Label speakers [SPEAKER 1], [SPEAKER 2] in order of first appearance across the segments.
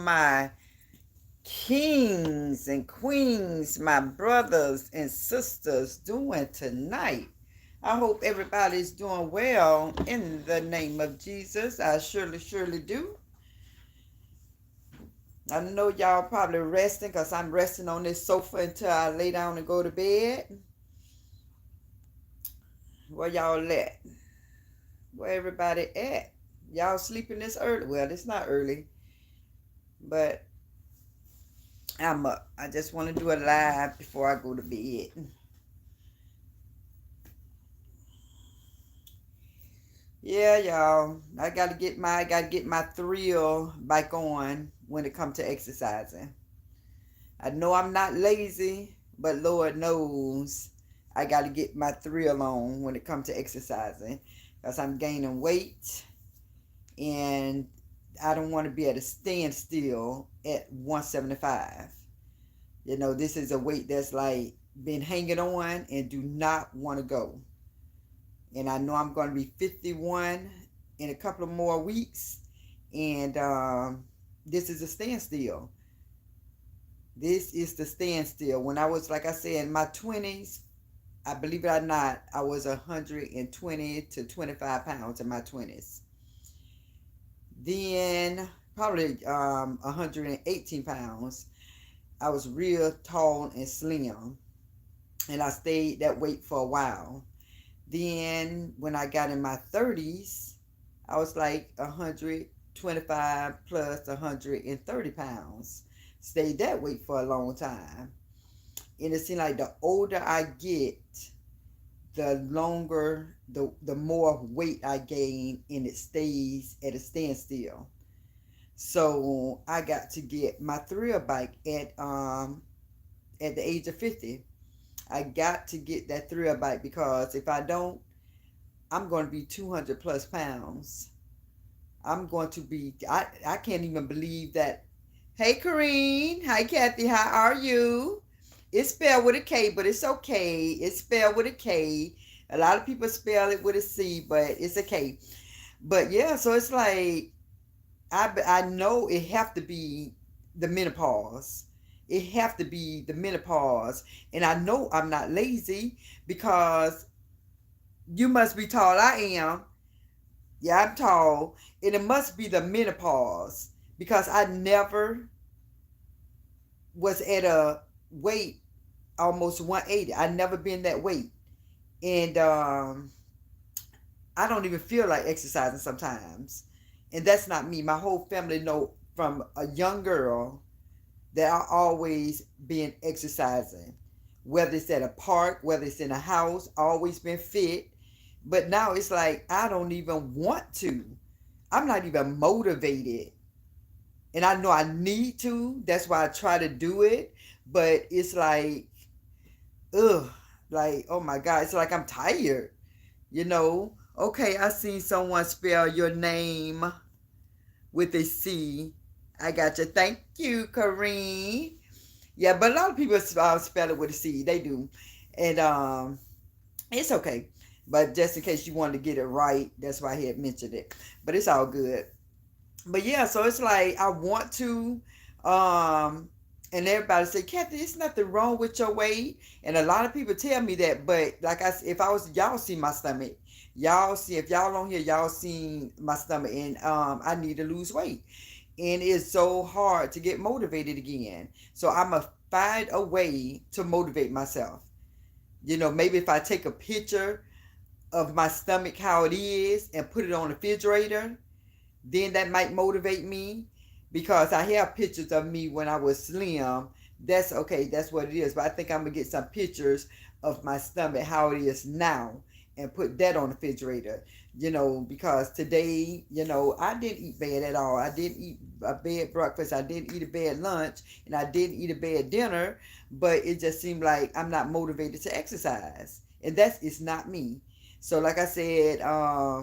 [SPEAKER 1] my kings and queens, my brothers and sisters doing tonight? I hope everybody's doing well in the name of Jesus. I surely do. I know y'all probably resting because I'm resting on this sofa until I lay down and go to bed. Where y'all at? Where everybody at? Y'all sleeping this early? Well, it's not early, but I'm up. I just want to do a live before I go to bed. Yeah, y'all. I gotta get my thrill back on when it comes to exercising. I know I'm not lazy, but Lord knows I gotta get my thrill on when it comes to exercising. Because I'm gaining weight and I don't want to be at a standstill at 175. This is a weight that's like been hanging on and do not want to go. And I know I'm going to be 51 in a couple of more weeks. And this is a standstill. This is the standstill. When I was, like I said, in my 20s, I believe it or not, I was 120 to 25 pounds in my 20s. Then probably 118 pounds. I was real tall and slim. And I stayed that weight for a while. Then when I got in my 30s, I was like 125 plus 130 pounds. Stayed that weight for a long time. And it seemed like the older I get, the longer, the more weight I gain, and it stays at a standstill. So I got to get my thrill bike at the age of 50. I got to get that thrill bike because if I don't, I'm going to be 200 plus pounds. I'm going to be, I can't even believe that. Hey, Kareen. Hi, Kathy. How are you? It's spelled with a K, but it's okay. It's spelled with a K. A lot of people spell it with a C, but it's a K. But yeah, so it's like, I know it have to be the menopause. It have to be the menopause. And I know I'm not lazy because you must be tall. I am. Yeah, I'm tall. And it must be the menopause because I never was at a weight almost 180. I never been that weight. And I don't even feel like exercising sometimes. And that's not me. My whole family know from a young girl that I always been exercising. Whether it's at a park, whether it's in a house, always been fit. But now it's like I don't even want to. I'm not even motivated. And I know I need to. That's why I try to do it. But it's like, ugh, like, oh my God, it's like I'm tired. Okay, I seen someone spell your name with a C. I got you. Thank you, Kareem. Yeah, but a lot of people spell it with a C. They do. And it's okay. But just in case you wanted to get it right, that's why I had mentioned it. But it's all good. But yeah, so it's like I want to and everybody say, Kathy, there's nothing wrong with your weight. And a lot of people tell me that, but like I said, if I was y'all see my stomach. Y'all see if y'all on here, y'all seen my stomach and I need to lose weight. And it's so hard to get motivated again. So I'm going to find a way to motivate myself. Maybe if I take a picture of my stomach, how it is, and put it on the refrigerator, then that might motivate me because I have pictures of me when I was slim. That's okay. That's what it is. But I think I'm going to get some pictures of my stomach, how it is now, and put that on the refrigerator. Because today, I didn't eat bad at all. I didn't eat a bad breakfast. I didn't eat a bad lunch. And I didn't eat a bad dinner. But it just seemed like I'm not motivated to exercise. And it's not me. So like I said, I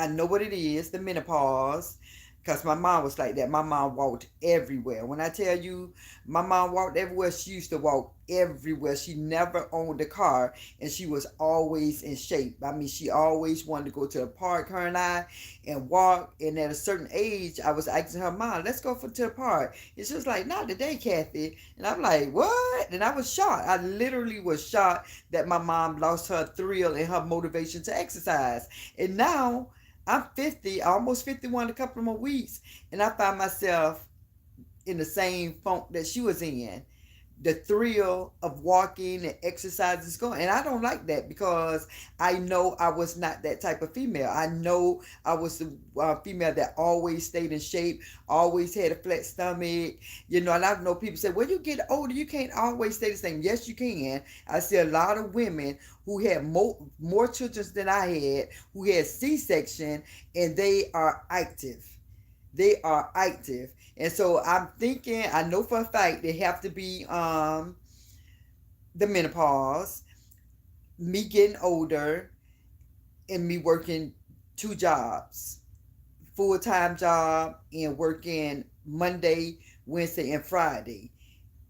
[SPEAKER 1] know what it is, the menopause. Because my mom was like that. My mom walked everywhere. When I tell you my mom walked everywhere, she used to walk everywhere. She never owned a car, and she was always in shape. I mean, she always wanted to go to the park, her and I, and walk. And at a certain age, I was asking her, Mom, let's go to the park. And she was like, not today, Kathy. And I'm like, what? And I was shocked. I literally was shocked that my mom lost her thrill and her motivation to exercise. And now I'm 50, almost 51, a couple of more weeks, and I find myself in the same funk that she was in. The thrill of walking and exercise is going. And I don't like that because I know I was not that type of female. I know I was the female that always stayed in shape, always had a flat stomach. And I know people say, well, you get older, you can't always stay the same. Yes, you can. I see a lot of women who had more children than I had, who had C-section, and they are active. They are active. And so I'm thinking, I know for a fact they have to be the menopause, me getting older, and me working two jobs, full-time job and working Monday, Wednesday, and Friday.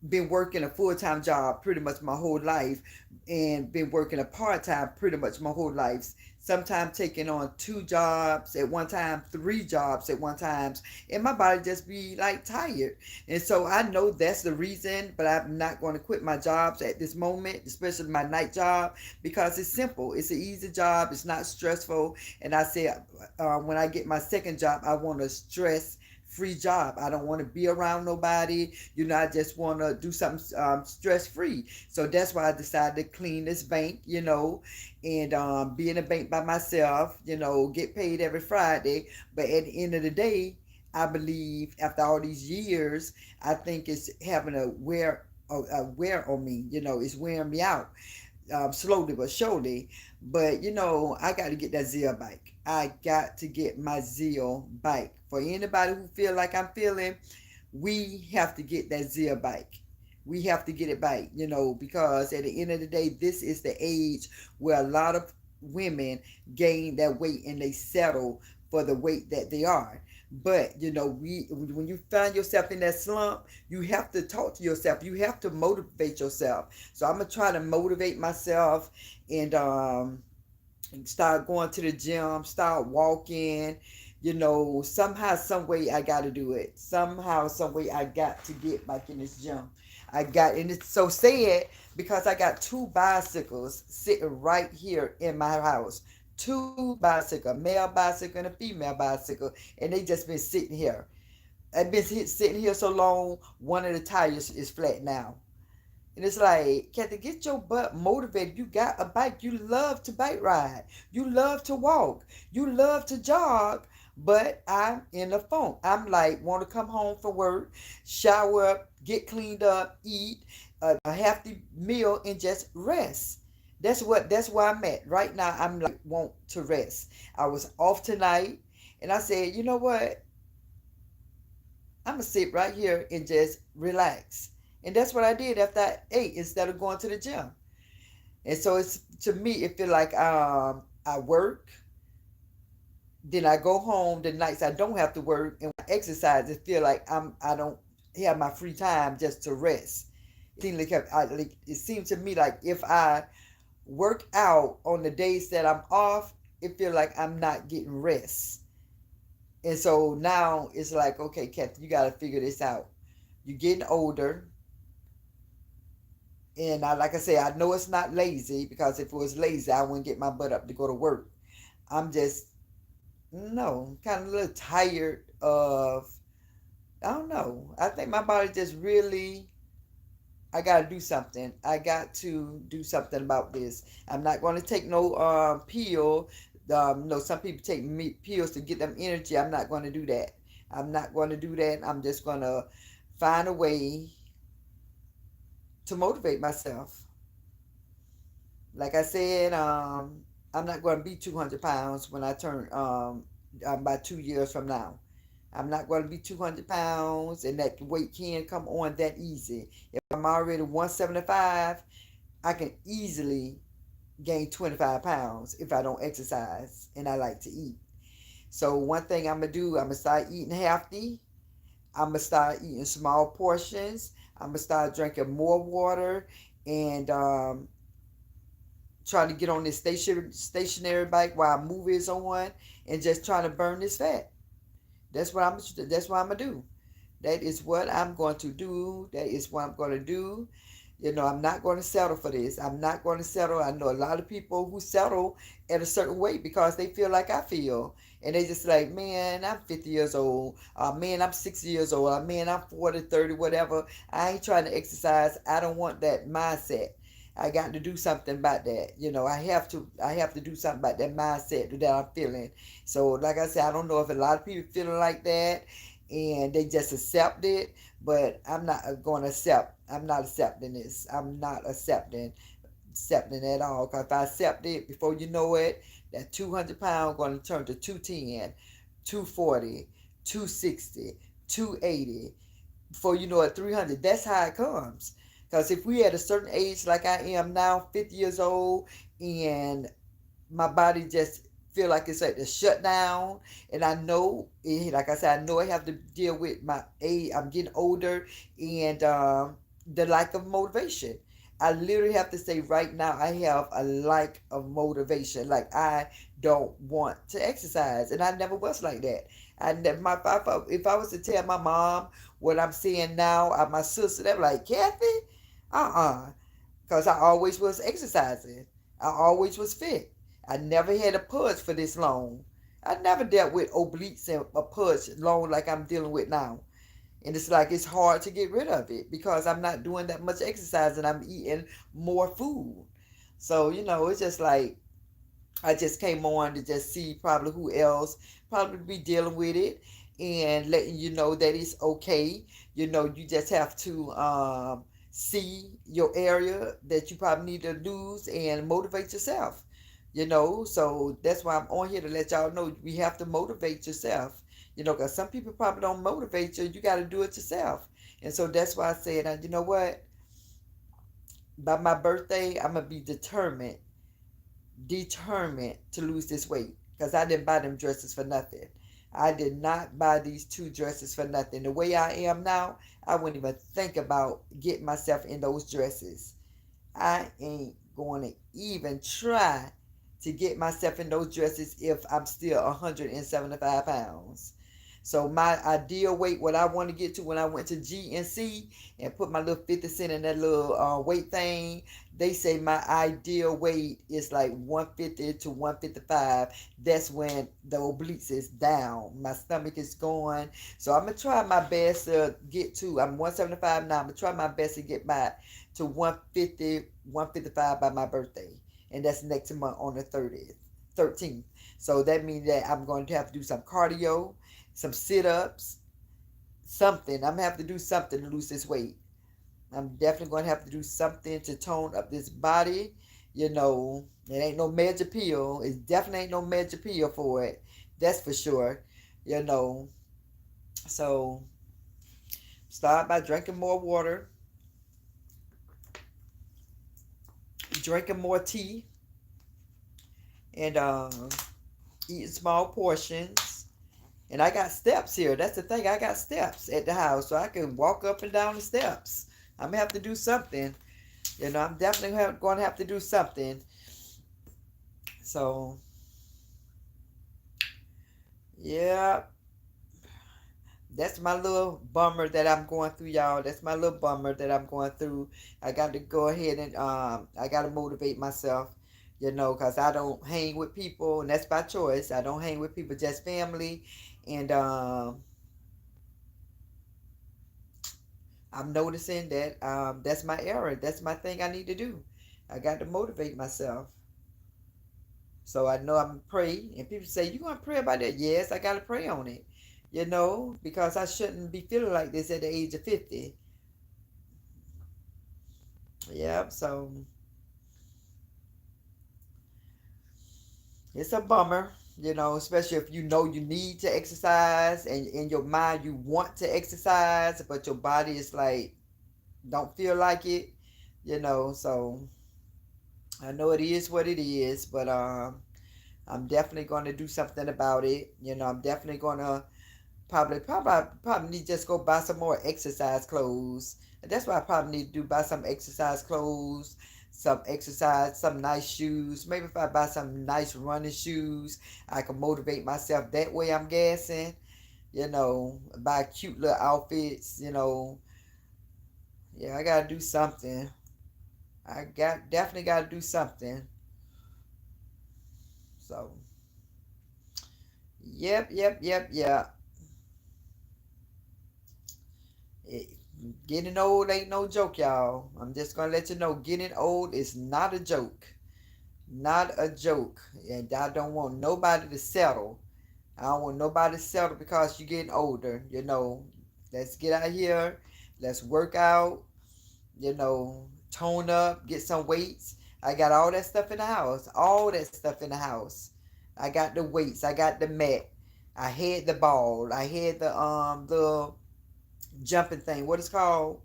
[SPEAKER 1] Been working a full-time job pretty much my whole life, and been working a part-time pretty much my whole life. Sometimes taking on two jobs at one time, three jobs at one time, and my body just be like tired. And so I know that's the reason, but I'm not going to quit my jobs at this moment, especially my night job, because it's simple. It's an easy job. It's not stressful. And I said, when I get my second job, I want a stress-free job. I don't want to be around nobody. I just want to do something stress-free. So that's why I decided to clean this bank, and be in a bank by myself, get paid every Friday. But at the end of the day, I believe after all these years, I think it's having a wear on me. It's wearing me out, slowly but surely. But I got to get that zeal back. I got to get my zeal back. For anybody who feel like I'm feeling, we have to get that zeal back. We have to get it back, because at the end of the day, this is the age where a lot of women gain that weight and they settle for the weight that they are. But when you find yourself in that slump, you have to talk to yourself. You have to motivate yourself. So I'm gonna try to motivate myself and start going to the gym, start walking. Somehow, some way I got to do it. Somehow, some way I got to get back in this gym. And it's so sad because I got two bicycles sitting right here in my house. Two bicycle, male bicycle and a female bicycle, and they just been sitting here. I've been sitting here so long, one of the tires is flat now. And it's like, Kathy, get your butt motivated. You got a bike. You love to bike ride. You love to walk. You love to jog. But I'm in the funk. I'm like, want to come home from work, shower up, get cleaned up, eat a healthy meal, and just rest. That's where I'm at. Right now, I'm like, want to rest. I was off tonight, and I said, you know what? I'm going to sit right here and just relax. And that's what I did after I ate instead of going to the gym. And so it's, to me, it feel like I work, then I go home the nights I don't have to work, and when I exercise, it feel like I don't have my free time just to rest. It seems to me like if I work out on the days that I'm off, it feel like I'm not getting rest. And so now it's like, okay, Kathy, you got to figure this out. You're getting older. And like I say, I know it's not lazy, because if it was lazy, I wouldn't get my butt up to go to work. I'm just, no, kind of a little tired of, I don't know. I think my body just really, I got to do something. I got to do something about this. I'm not going to take no pill. Some people take pills to get them energy. I'm not going to do that. I'm not going to do that. I'm just going to find a way to motivate myself. Like I said, I'm not going to be 200 pounds when I turn about 2 years from now. I'm not going to be 200 pounds, and that weight can't come on that easy. If I'm already 175, I can easily gain 25 pounds if I don't exercise and I like to eat. So one thing I'm gonna do, I'm gonna start eating healthy. I'm gonna start eating small portions. I'm gonna start drinking more water, and trying to get on this stationary bike while a movie is on, and just trying to burn this fat. That's what I'm. That's what I'm gonna do. That is what I'm going to do. That is what I'm going to do. I'm not going to settle for this. I'm not going to settle. I know a lot of people who settle at a certain weight because they feel like I feel. And they just like, man, I'm 50 years old. Man, I'm 60 years old. Man, I'm 40, 30, whatever. I ain't trying to exercise. I don't want that mindset. I got to do something about that. I have to do something about that mindset that I'm feeling. So like I said, I don't know if a lot of people feeling like that and they just accept it, but I'm not going to accept. I'm not accepting this. I'm not accepting at all. Because if I accept it, before you know it, that 200 pound going to turn to 210, 240, 260, 280. Before you know it, 300. That's how it comes. Because if we at a certain age like I am now, 50 years old, and my body just feel like it's like the shutdown, and I know like I said, I know I have to deal with my age. I'm getting older, and the lack of motivation. I literally have to say right now I have a lack of motivation. Like I don't want to exercise, and I never was like that. I never, if I was to tell my mom what I'm seeing now, my sister, they're like, Kathy, because I always was exercising. I always was fit. I never had a pudge for this long. I never dealt with obliques and a pudge long like I'm dealing with now. And it's like it's hard to get rid of it because I'm not doing that much exercise and I'm eating more food. So, it's just like I just came on to just see probably who else probably be dealing with it and letting you know that it's okay. You just have to see your area that you probably need to lose and motivate yourself. So that's why I'm on here to let y'all know we have to motivate yourself. Because some people probably don't motivate you. You got to do it yourself. And so that's why I said, you know what? By my birthday, I'm going to be determined to lose this weight because I didn't buy them dresses for nothing. I did not buy these two dresses for nothing. The way I am now, I wouldn't even think about getting myself in those dresses. I ain't going to even try to get myself in those dresses if I'm still 175 pounds. So my ideal weight, what I want to get to when I went to GNC and put my little 50 cent in that little weight thing, they say my ideal weight is like 150 to 155. That's when the obliques is down. My stomach is going. So I'm going to try my best to get to, I'm 175 now. I'm going to try my best to get back to 150, 155 by my birthday. And that's next month on the 30th, 13th. So that means that I'm going to have to do some cardio, some sit-ups, something. I'm going to have to do something to lose this weight. I'm definitely going to have to do something to tone up this body. It ain't no magic pill. It definitely ain't no magic pill for it. That's for sure. So start by drinking more water, drinking more tea, and eating small portions. And I got steps here. That's the thing. I got steps at the house, so I can walk up and down the steps. I'm gonna have to do something. I'm definitely going to have to do something. So, yeah, that's my little bummer that I'm going through, y'all. That's my little bummer that I'm going through. I got to go ahead and I got to motivate myself. Because I don't hang with people, and that's by choice. I don't hang with people, just family, and I'm noticing that that's my error. That's my thing I need to do. I got to motivate myself. So I know I'm going to pray. And people say, you going to pray about that? Yes, I got to pray on it. Because I shouldn't be feeling like this at the age of 50. Yeah, so it's a bummer, especially if you need to exercise and in your mind you want to exercise, but your body is like, don't feel like it, so I know it is what it is, but I'm definitely going to do something about it. I'm definitely going to probably need to just go buy some more exercise clothes. And that's what I probably need to do, buy some exercise clothes, some nice shoes. Maybe if I buy some nice running shoes, I can motivate myself that way, I'm guessing. Buy cute little outfits. Yeah, I gotta do something. Definitely gotta do something. So, yep. It, Getting old ain't no joke, y'all. I'm just gonna let you know, getting old is not a joke. Not a joke. And I don't want nobody to settle. I don't want nobody to settle because you're getting older. Let's get out here. Let's work out. Tone up, get some weights. I got all that stuff in the house. All that stuff in the house. I got the weights. I got the mat. I had the ball. I had the jumping thing. What it's called?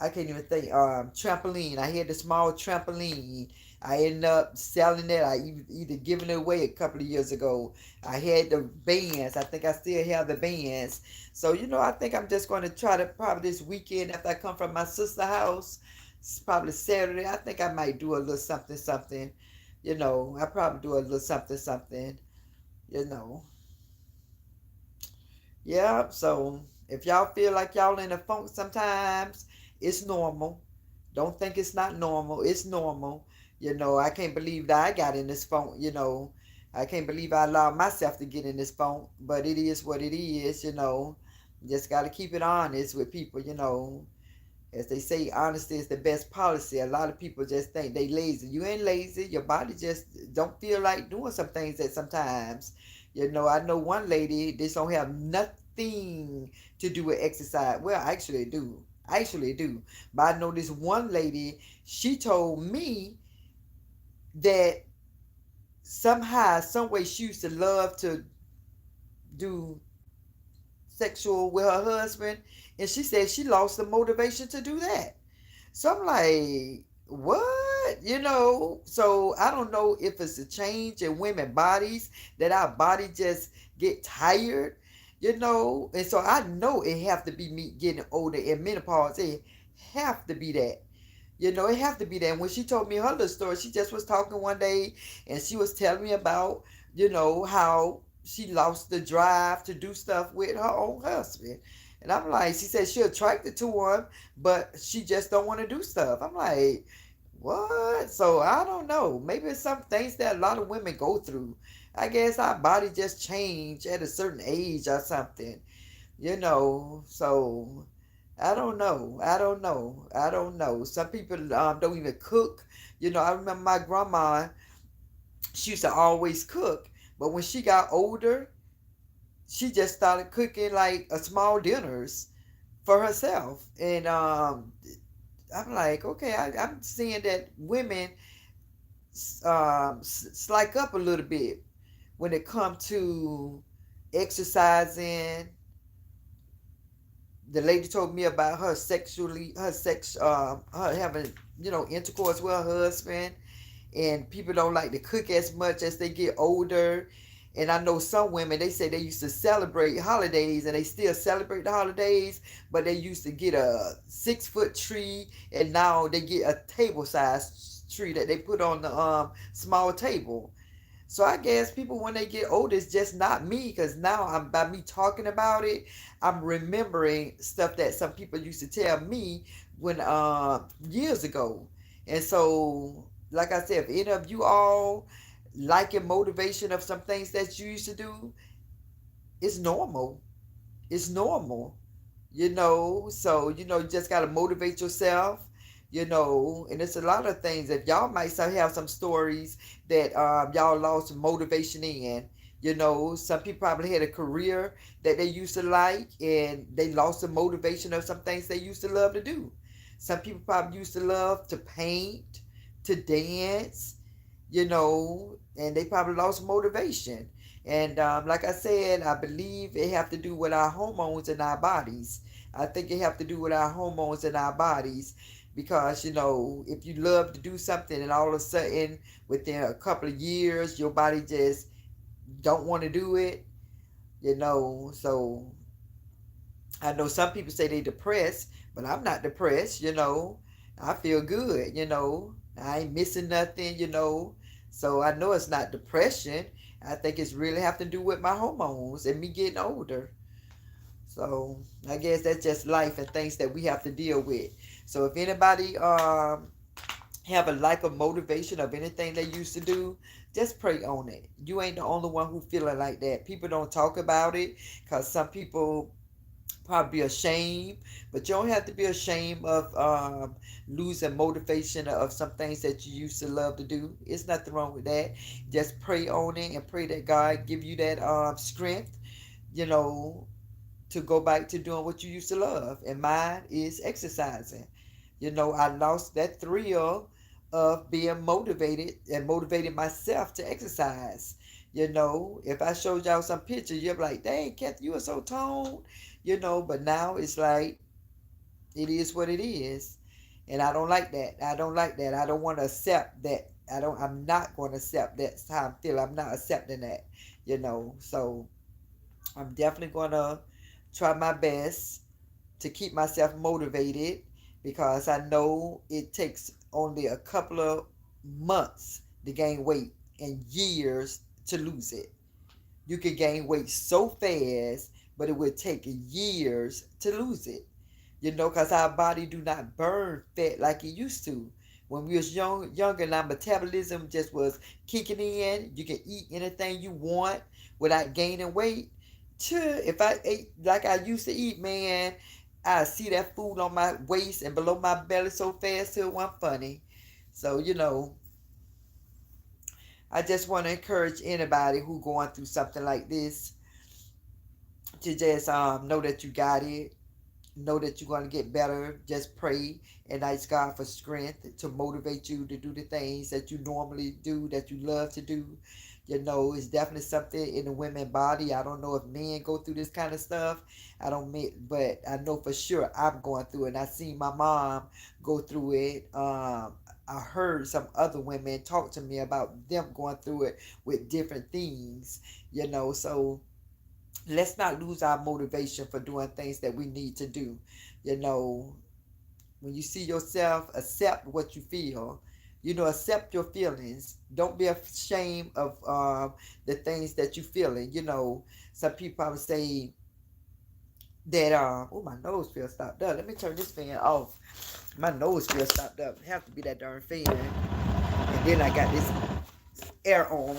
[SPEAKER 1] I can't even think. Trampoline. I had the small trampoline. I ended up selling it. I either giving it away a couple of years ago. I had the bands. I think I still have the bands. So I think I'm just going to try to probably this weekend after I come from my sister's house. It's probably Saturday. I think I might do a little something something. I probably do a little something something. You know. Yeah, so if y'all feel like y'all in a funk sometimes, it's normal. Don't think it's not normal. It's normal. I can't believe that I got in this funk. I can't believe I allowed myself to get in this funk, but it is what it is. Just got to keep it honest with people. As they say, honesty is the best policy. A lot of people just think they lazy. You ain't lazy. Your body just don't feel like doing some things at sometimes. I know one lady, this don't have nothing to do with exercise. Well, I actually do. I actually do. But I know this one lady, she told me that somehow, some way she used to love to do sexual with her husband. And she said she lost the motivation to do that. So I'm like, what? So I don't know if it's a change in women bodies that our body just get tired. And so I know it have to be me getting older in menopause. It have to be that. It have to be that. And when she told me her little story, she just was talking one day and she was telling me about, how she lost the drive to do stuff with her own husband. And I'm like, she said she attracted to him, but she just don't want to do stuff. I'm like, what? So I don't know. Maybe it's some things that a lot of women go through. I guess our body just change at a certain age or something. So I don't know. I don't know. Some people don't even cook. I remember my grandma, she used to always cook. But when she got older, she just started cooking like a small dinners for herself. And I'm like, okay, I'm seeing that women slack up a little bit when it comes to exercising. The lady told me about her having intercourse with her husband, and people don't like to cook as much as they get older. And I know some women, they say they used to celebrate holidays and they still celebrate the holidays, but they used to get a 6-foot tree and now they get a table size tree that they put on the small table. So I guess people when they get older, it's just not me, because now I'm by me talking about it, I'm remembering stuff that some people used to tell me when years ago. And so, like I said, if any of you all liking motivation of some things that you used to do, it's normal. It's normal. So you just gotta motivate yourself. And it's a lot of things. If y'all might have some stories that y'all lost some motivation in. Some people probably had a career that they used to like and they lost the motivation of some things they used to love to do. Some people probably used to love to paint, to dance, and they probably lost motivation. And like I said, I believe it have to do with our hormones in our bodies. I think it have to do with our hormones in our bodies. because if you love to do something and all of a sudden within a couple of years your body just don't want to do it, so I know some people say they depressed, but I'm not depressed. I feel good. I ain't missing nothing. So I know it's not depression. I think it's really have to do with my hormones and me getting older. So I guess that's just life and things that we have to deal with. So if anybody have a lack of motivation of anything they used to do, just pray on it. You ain't the only one who feeling like that. People don't talk about it because some people probably ashamed, but you don't have to be ashamed of losing motivation of some things that you used to love to do. It's nothing wrong with that. Just pray on it and pray that God give you that strength, you know, to go back to doing what you used to love. And mine is exercising. I lost that thrill of being motivated and motivating myself to exercise. If I showed y'all some pictures, you're like, dang, Kathy, you are so toned. But now it's like, it is what it is. And I don't like that. I don't like that. I don't want to accept that. I'm not going to accept that's how I feel. I'm not accepting that. So I'm definitely going to try my best to keep myself motivated because I know it takes only a couple of months to gain weight and years to lose it. You can gain weight so fast, but it would take years to lose it. Because our body do not burn fat like it used to. When we was younger, and our metabolism just was kicking in. You can eat anything you want without gaining weight. If I ate like I used to eat, man, I see that food on my waist and below my belly so fast till it wasn't funny. So, I just want to encourage anybody who going through something like this to just know that you got it. Know that you're going to get better. Just pray and ask God for strength to motivate you to do the things that you normally do, that you love to do. It's definitely something in the women body. I don't know if men go through this kind of stuff. I don't mean, but I know for sure I'm going through it. And I seen my mom go through it. I heard some other women talk to me about them going through it with different things. So let's not lose our motivation for doing things that we need to do. You know, when you see yourself, accept what you feel. Accept your feelings. Don't be ashamed of the things that you're feeling. Some people probably say that, oh, my nose feels stopped up. Let me turn this fan off. My nose feels stopped up. It have to be that darn fan. And then I got this air on.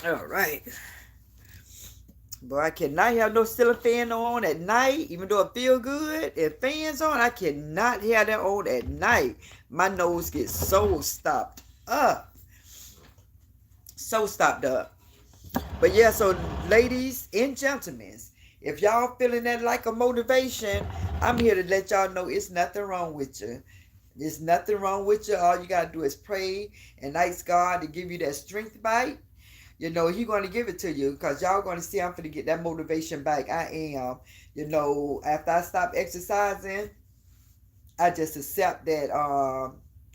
[SPEAKER 1] All right. But I cannot have no ceiling fan on at night, even though it feel good. If fans on, I cannot have that on at night. My nose gets so stopped up. So stopped up. But yeah, so ladies and gentlemen, if y'all feeling that like a motivation, I'm here to let y'all know it's nothing wrong with you. There's nothing wrong with you. All you got to do is pray and ask God to give you that strength back. He's going to give it to you because y'all going to see I'm going to get that motivation back. I am. After I stop exercising, I just accept that.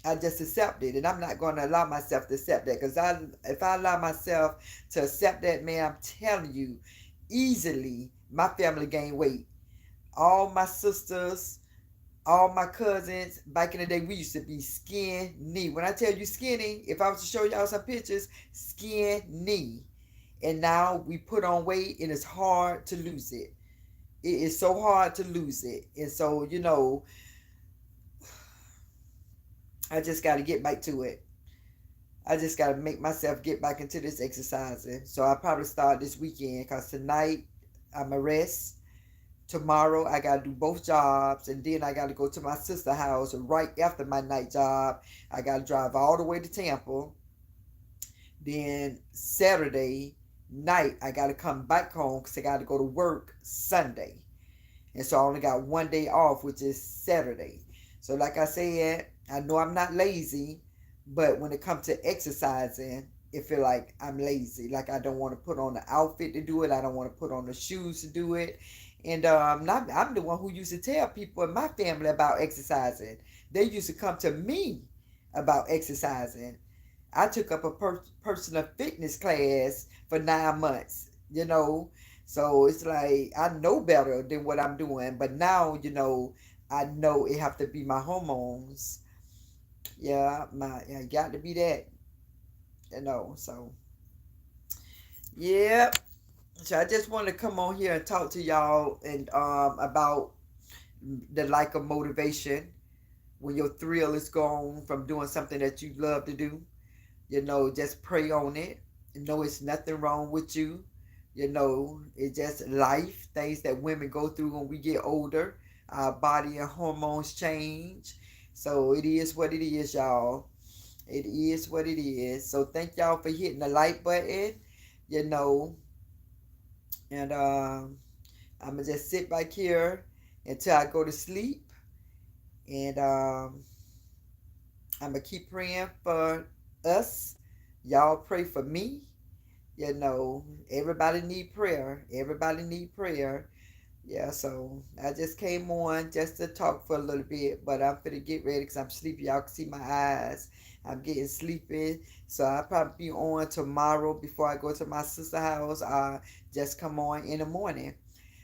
[SPEAKER 1] I just accept it, and I'm not going to allow myself to accept that because if I allow myself to accept that, man, I'm telling you, easily my family gain weight. All my sisters, all my cousins, back in the day, we used to be skinny. When I tell you skinny, if I was to show y'all some pictures, skinny. And now we put on weight and it's hard to lose it. It is so hard to lose it. And so, I just got to get back to it. I just got to make myself get back into this exercising. So I'll probably start this weekend because tonight I'm a rest. Tomorrow I gotta do both jobs, and then I gotta go to my sister's house right after my night job. I gotta drive all the way to Tampa. Then Saturday night, I got to come back home because I got to go to work Sunday. And so I only got one day off, which is Saturday. So like I said, I know I'm not lazy, but when it comes to exercising, it feel like I'm lazy. Like I don't want to put on the outfit to do it. I don't want to put on the shoes to do it. And I'm the one who used to tell people in my family about exercising. They used to come to me about exercising. I took up a personal fitness class for 9 months, So it's like I know better than what I'm doing. But now, I know it have to be my hormones. Yeah, got to be that. So yeah. So I just want to come on here and talk to y'all and about the lack of motivation when your thrill is gone from doing something that you love to do. Just pray on it. It's nothing wrong with you. It's just life, things that women go through when we get older. Our body and hormones change. So it is what it is, y'all. It is what it is. So thank y'all for hitting the like button, you know. And I'm going to just sit back here until I go to sleep. And I'm going to keep praying for us. Y'all pray for me. Everybody need prayer. Everybody need prayer. Yeah, so I just came on just to talk for a little bit, but I'm finna get ready because I'm sleepy. Y'all can see my eyes. I'm getting sleepy. So I'll probably be on tomorrow before I go to my sister's house. I just come on in the morning.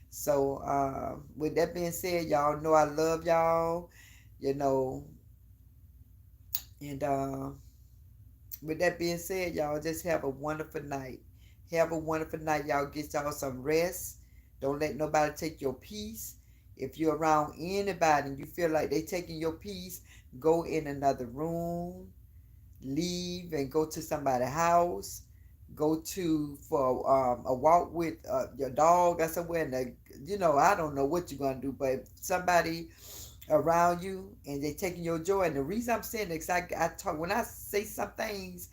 [SPEAKER 1] So with that being said, y'all know I love y'all, you know, and with that being said, y'all just have a wonderful night. Have a wonderful night. Y'all get y'all some rest. Don't let nobody take your peace. If you're around anybody and you feel like they taking your peace, go in another room, leave and go to somebody's house. Go to for a walk with your dog or somewhere. And I don't know what you're gonna do, but if somebody around you and they taking your joy. And the reason I'm saying this, I talk when I say some things,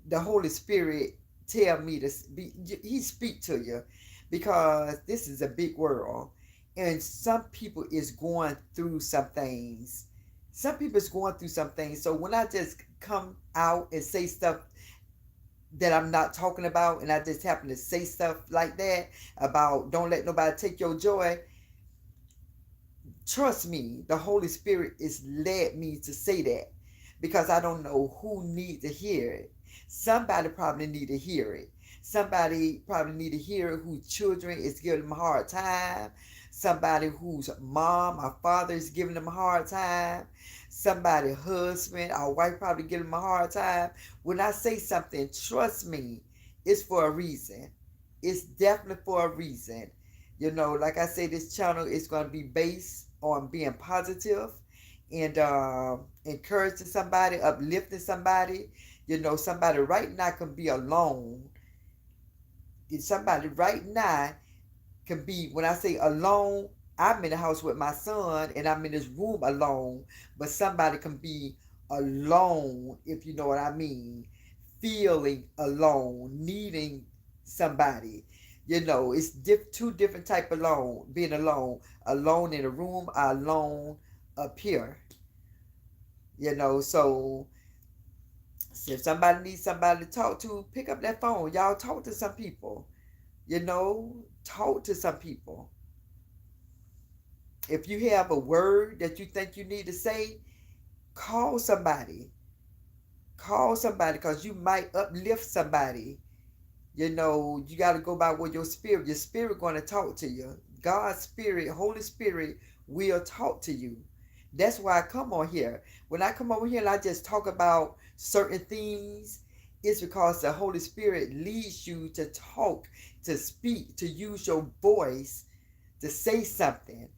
[SPEAKER 1] the Holy Spirit tell me to be. He speak to you because this is a big world, and some people is going through some things. Some people is going through some things. So when I just come out and say stuff that I'm not talking about, and I just happen to say stuff like that about don't let nobody take your joy, trust me, the Holy Spirit is led me to say that because I don't know who needs to hear it. Somebody probably need to hear it. Somebody probably need to hear it whose children is giving them a hard time. Somebody whose mom or father is giving them a hard time. Somebody husband or wife probably giving them a hard time. When I say something, trust me, it's for a reason. It's definitely for a reason. Like I say, this channel is going to be based on being positive and encouraging somebody, uplifting somebody. Somebody right now can be alone. Somebody right now can be, when I say alone, I'm in the house with my son and I'm in this room alone, but somebody can be alone, if you know what I mean, feeling alone, needing somebody. It's two different type of alone, being alone in a room, alone up here. So if somebody needs somebody to talk to, pick up that phone. Y'all talk to some people. Talk to some people. If you have a word that you think you need to say, call somebody. Call somebody because you might uplift somebody. You got to go by what your spirit going to talk to you. God's spirit, Holy Spirit will talk to you. That's why I come on here. When I come over here and I just talk about certain things, it's because the Holy Spirit leads you to talk, to speak, to use your voice, to say something.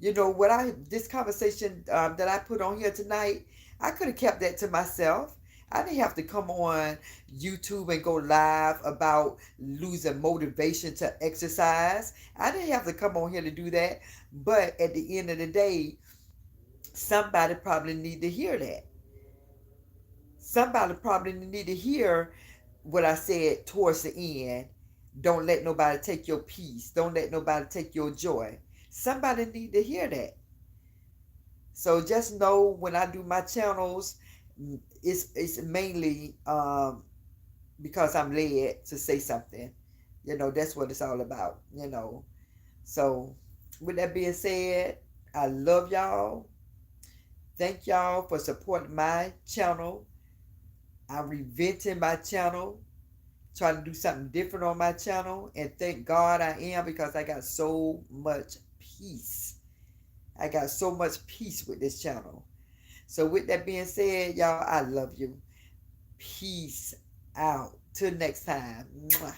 [SPEAKER 1] This conversation that I put on here tonight, I could have kept that to myself. I didn't have to come on YouTube and go live about losing motivation to exercise. I didn't have to come on here to do that. But at the end of the day, somebody probably need to hear that. Somebody probably need to hear what I said towards the end. Don't let nobody take your peace. Don't let nobody take your joy. Somebody need to hear that. So just know when I do my channels, it's mainly because I'm led to say something. That's what it's all about. So with that being said, I love y'all. Thank y'all for supporting my channel. I'm reventing my channel, trying to do something different on my channel. And thank God I am, because I got so much peace. I got so much peace with this channel. So with that being said, y'all, I love you. Peace out. Till next time. Mwah.